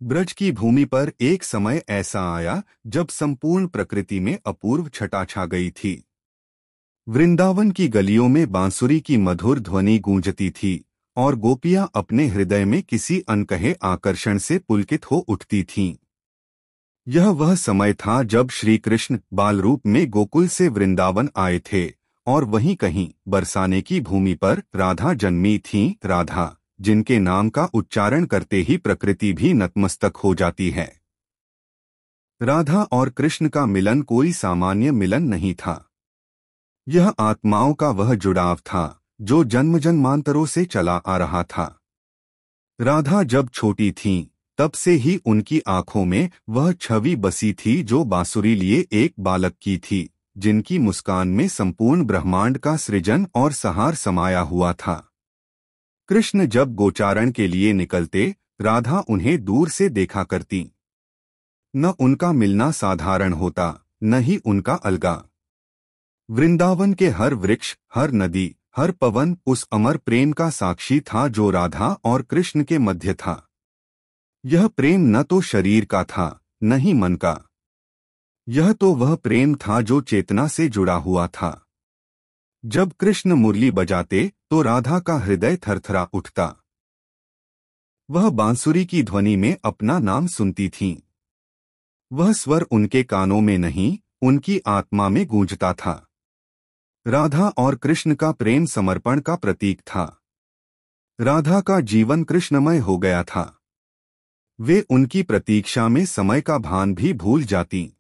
ब्रज की भूमि पर एक समय ऐसा आया जब संपूर्ण प्रकृति में अपूर्व छटा छा गई थी। वृंदावन की गलियों में बांसुरी की मधुर ध्वनि गूंजती थी और गोपियां अपने हृदय में किसी अनकहे आकर्षण से पुलकित हो उठती थीं। यह वह समय था जब श्री कृष्ण बाल रूप में गोकुल से वृंदावन आए थे और वहीं कहीं बरसाने की भूमि पर राधा जन्मी थीं। राधा, जिनके नाम का उच्चारण करते ही प्रकृति भी नतमस्तक हो जाती है। राधा और कृष्ण का मिलन कोई सामान्य मिलन नहीं था। यह आत्माओं का वह जुड़ाव था जो जन्म जन्मांतरों से चला आ रहा था। राधा जब छोटी थीं, तब से ही उनकी आंखों में वह छवि बसी थी जो बांसुरी लिए एक बालक की थी, जिनकी मुस्कान में संपूर्ण ब्रह्मांड का सृजन और संहार समाया हुआ था। कृष्ण जब गोचारण के लिए निकलते, राधा उन्हें दूर से देखा करती। न उनका मिलना साधारण होता, न ही उनका अलगा। वृंदावन के हर वृक्ष, हर नदी, हर पवन उस अमर प्रेम का साक्षी था जो राधा और कृष्ण के मध्य था। यह प्रेम न तो शरीर का था, न ही मन का। यह तो वह प्रेम था जो चेतना से जुड़ा हुआ था। जब कृष्ण मुरली बजाते तो राधा का हृदय थरथरा उठता। वह बांसुरी की ध्वनि में अपना नाम सुनती थीं। वह स्वर उनके कानों में नहीं, उनकी आत्मा में गूंजता था। राधा और कृष्ण का प्रेम समर्पण का प्रतीक था। राधा का जीवन कृष्णमय हो गया था। वे उनकी प्रतीक्षा में समय का भान भी भूल जाती।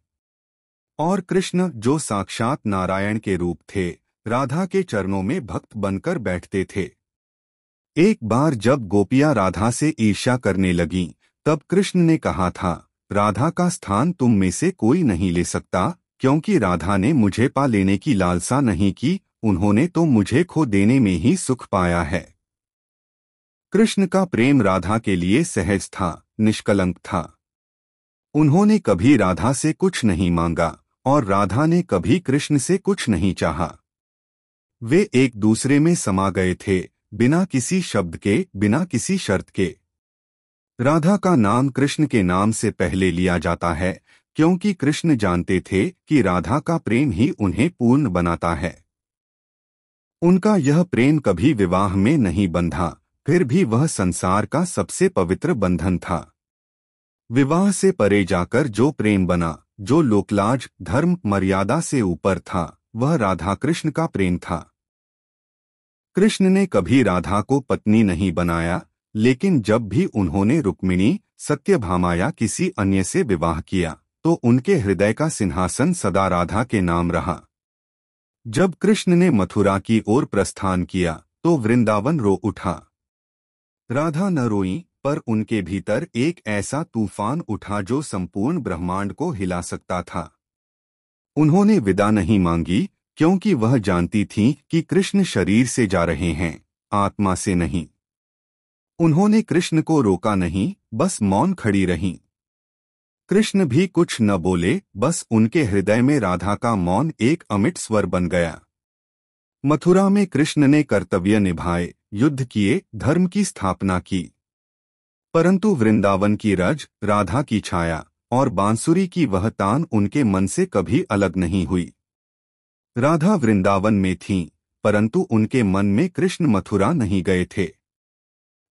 और कृष्ण, जो साक्षात नारायण के रूप थे, राधा के चरणों में भक्त बनकर बैठते थे। एक बार जब गोपियां राधा से ईर्ष्या करने लगीं, तब कृष्ण ने कहा था, राधा का स्थान तुम में से कोई नहीं ले सकता, क्योंकि राधा ने मुझे पा लेने की लालसा नहीं की, उन्होंने तो मुझे खो देने में ही सुख पाया है। कृष्ण का प्रेम राधा के लिए सहज था, निष्कलंक था। उन्होंने कभी राधा से कुछ नहीं मांगा और राधा ने कभी कृष्ण से कुछ नहीं चाहा। वे एक दूसरे में समा गए थे, बिना किसी शब्द के, बिना किसी शर्त के। राधा का नाम कृष्ण के नाम से पहले लिया जाता है, क्योंकि कृष्ण जानते थे कि राधा का प्रेम ही उन्हें पूर्ण बनाता है। उनका यह प्रेम कभी विवाह में नहीं बंधा, फिर भी वह संसार का सबसे पवित्र बंधन था। विवाह से परे जाकर जो प्रेम बना, जो लोकलाज, धर्म, मर्यादा से ऊपर था, वह राधा कृष्ण का प्रेम था। कृष्ण ने कभी राधा को पत्नी नहीं बनाया, लेकिन जब भी उन्होंने रुक्मिणी, सत्यभामा या किसी अन्य से विवाह किया, तो उनके हृदय का सिंहासन सदा राधा के नाम रहा। जब कृष्ण ने मथुरा की ओर प्रस्थान किया, तो वृंदावन रो उठा। राधा न रोईं, पर उनके भीतर एक ऐसा तूफान उठा जो संपूर्ण ब्रह्मांड को हिला सकता था। उन्होंने विदा नहीं मांगी, क्योंकि वह जानती थीं कि कृष्ण शरीर से जा रहे हैं, आत्मा से नहीं। उन्होंने कृष्ण को रोका नहीं, बस मौन खड़ी रहीं। कृष्ण भी कुछ न बोले, बस उनके हृदय में राधा का मौन एक अमिट स्वर बन गया। मथुरा में कृष्ण ने कर्तव्य निभाए, युद्ध किए, धर्म की स्थापना की। परंतु वृंदावन की रज, राधा की छाया और बांसुरी की वह तान उनके मन से कभी अलग नहीं हुई। राधा वृंदावन में थीं, परंतु उनके मन में कृष्ण मथुरा नहीं गए थे।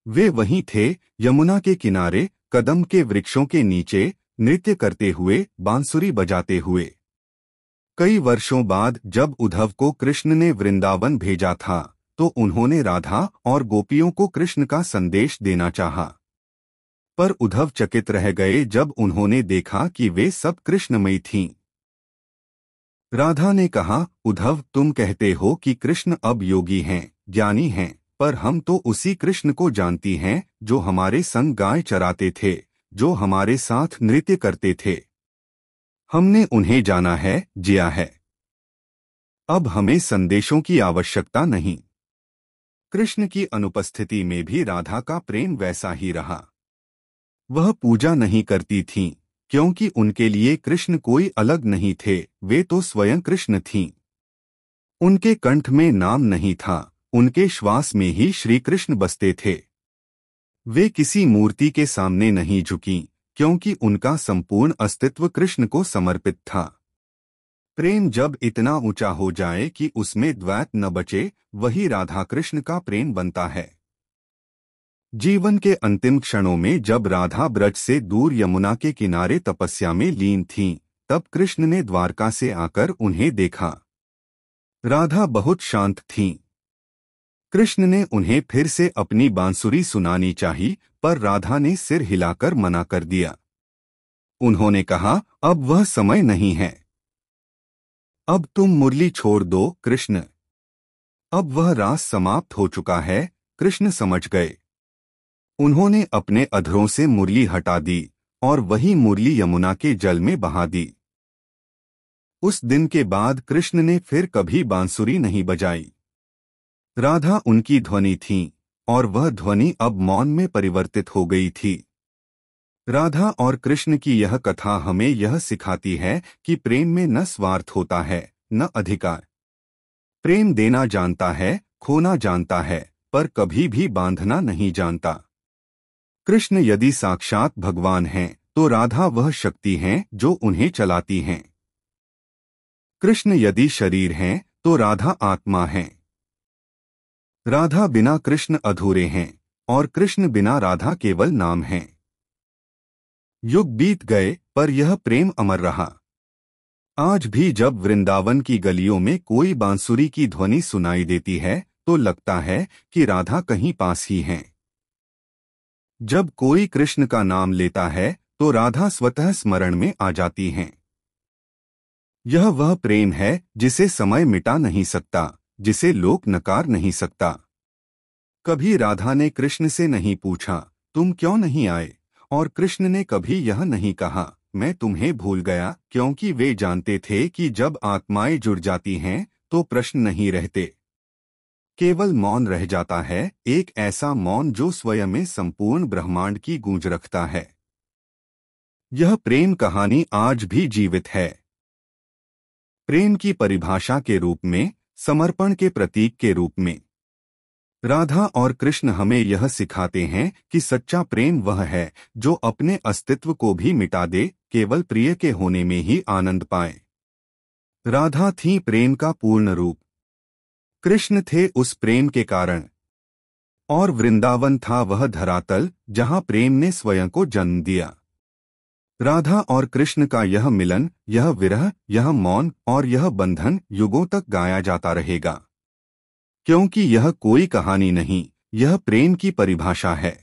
वे वहीं थे, यमुना के किनारे, कदम के वृक्षों के नीचे, नृत्य करते हुए, बांसुरी बजाते हुए। कई वर्षों बाद जब उद्धव को कृष्ण ने वृंदावन भेजा था, तो उन्होंने राधा और गोपियों को कृष्ण का संदेश देना चाहा। पर उद्धव चकित रह गए जब उन्होंने देखा कि वे सब कृष्णमयी थीं। राधा ने कहा, उद्धव, तुम कहते हो कि कृष्ण अब योगी हैं, ज्ञानी हैं, पर हम तो उसी कृष्ण को जानती हैं जो हमारे संग गाय चराते थे, जो हमारे साथ नृत्य करते थे। हमने उन्हें जाना है, जिया है। अब हमें संदेशों की आवश्यकता नहीं। कृष्ण की अनुपस्थिति में भी राधा का प्रेम वैसा ही रहा। वह पूजा नहीं करती थीं, क्योंकि उनके लिए कृष्ण कोई अलग नहीं थे, वे तो स्वयं कृष्ण थीं। उनके कंठ में नाम नहीं था, उनके श्वास में ही श्री कृष्ण बसते थे। वे किसी मूर्ति के सामने नहीं झुकीं, क्योंकि उनका संपूर्ण अस्तित्व कृष्ण को समर्पित था। प्रेम जब इतना ऊंचा हो जाए कि उसमें द्वैत न बचे, वही राधा कृष्ण का प्रेम बनता है। जीवन के अंतिम क्षणों में जब राधा ब्रज से दूर यमुना के किनारे तपस्या में लीन थीं, तब कृष्ण ने द्वारका से आकर उन्हें देखा। राधा बहुत शांत थीं। कृष्ण ने उन्हें फिर से अपनी बांसुरी सुनानी चाहिए, पर राधा ने सिर हिलाकर मना कर दिया। उन्होंने कहा, अब वह समय नहीं है। अब तुम मुरली छोड़ दो कृष्ण। अब वह रास समाप्त हो चुका है। कृष्ण समझ गए। उन्होंने अपने अधरों से मुरली हटा दी और वही मुरली यमुना के जल में बहा दी। उस दिन के बाद कृष्ण ने फिर कभी बांसुरी नहीं बजाई। राधा उनकी ध्वनि थी और वह ध्वनि अब मौन में परिवर्तित हो गई थी। राधा और कृष्ण की यह कथा हमें यह सिखाती है कि प्रेम में न स्वार्थ होता है, न अधिकार। प्रेम देना जानता है, खोना जानता है, पर कभी भी बांधना नहीं जानता। कृष्ण यदि साक्षात भगवान हैं, तो राधा वह शक्ति हैं जो उन्हें चलाती हैं। कृष्ण यदि शरीर हैं, तो राधा आत्मा हैं। राधा बिना कृष्ण अधूरे हैं और कृष्ण बिना राधा केवल नाम हैं। युग बीत गए, पर यह प्रेम अमर रहा। आज भी जब वृंदावन की गलियों में कोई बांसुरी की ध्वनि सुनाई देती है, तो लगता है कि राधा कहीं पास ही हैं। जब कोई कृष्ण का नाम लेता है, तो राधा स्वतः स्मरण में आ जाती हैं। यह वह प्रेम है जिसे समय मिटा नहीं सकता, जिसे लोक नकार नहीं सकता। कभी राधा ने कृष्ण से नहीं पूछा, तुम क्यों नहीं आए, और कृष्ण ने कभी यह नहीं कहा, मैं तुम्हें भूल गया, क्योंकि वे जानते थे कि जब आत्माएं जुड़ जाती हैं, तो प्रश्न नहीं रहते। केवल मौन रह जाता है, एक ऐसा मौन जो स्वयं में संपूर्ण ब्रह्मांड की गूंज रखता है। यह प्रेम कहानी आज भी जीवित है। प्रेम की परिभाषा के रूप में, समर्पण के प्रतीक के रूप में। राधा और कृष्ण हमें यह सिखाते हैं कि सच्चा प्रेम वह है जो अपने अस्तित्व को भी मिटा दे, केवल प्रिय के होने में ही आनंद पाए। राधा थी प्रेम का पूर्ण रूप, कृष्ण थे उस प्रेम के कारण, और वृंदावन था वह धरातल जहां प्रेम ने स्वयं को जन्म दिया। राधा और कृष्ण का यह मिलन, यह विरह, यह मौन और यह बंधन युगों तक गाया जाता रहेगा, क्योंकि यह कोई कहानी नहीं, यह प्रेम की परिभाषा है।